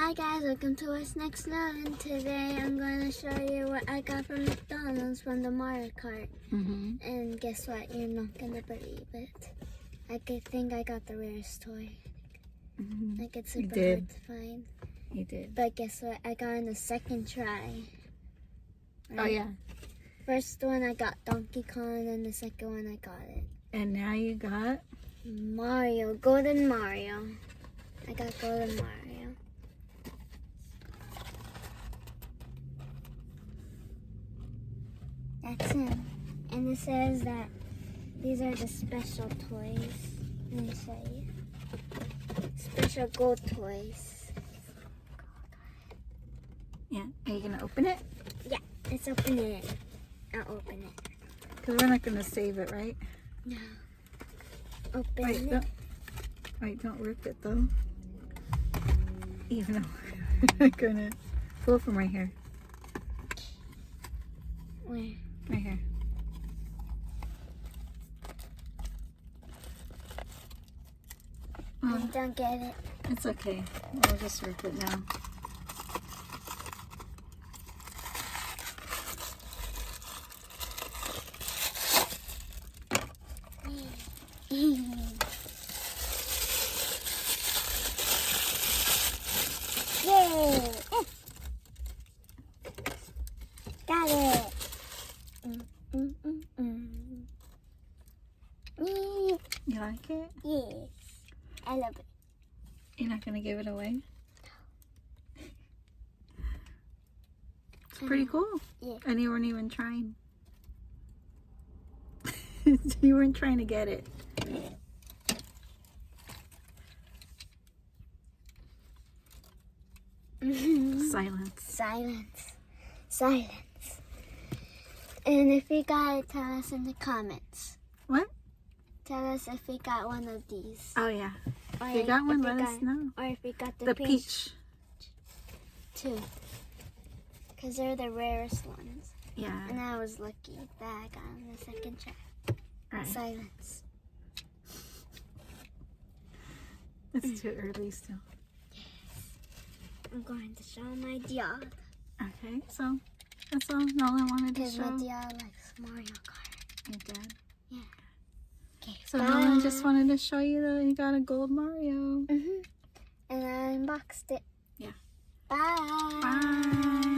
Hi guys, welcome to Whatsnextnolan. Today I'm going to show you what I got from McDonald's from the Mario Kart. And guess what? You're not going to believe it. I think I got the rarest toy. Like it's super hard to find. You did. But guess what? I got in the second try. Right? Oh yeah. First one I got Donkey Kong and the second one I got it. And now you got? Mario. Golden Mario. I got Golden Mario. That's him. And it says that these are the special toys. Let me show you. Special gold toys. Yeah. Are you going to open it? Yeah, let's open it. I'll open it. Because we're not going to save it, right? No. Open Wait, it. Don't rip it though. Even though we're not going to pull from right here. Where? Right here. I don't get it. It's okay. We'll just rip it now. Yay! Got it! You like it? Yes. I love it. You're not going to give it away? It's pretty cool. Yeah. And you weren't even trying. You weren't trying to get it. Silence. Silence. Silence. And if you got it, tell us in the comments. What? Tell us if we got one of these. Oh yeah. Or If you got one, let us know. Or if we got The peach peach. too. Because they're the rarest ones. Yeah. And I was lucky that I got on the second try. Right. Silence. It's too early still. I'm going to show my dad. Okay, so that's all Nolan wanted to Because show. my dad likes Mario Kart. Your dad. Yeah. Okay, So bye. Nolan just wanted to show you that he got a gold Mario. And I unboxed it. Yeah. Bye. Bye.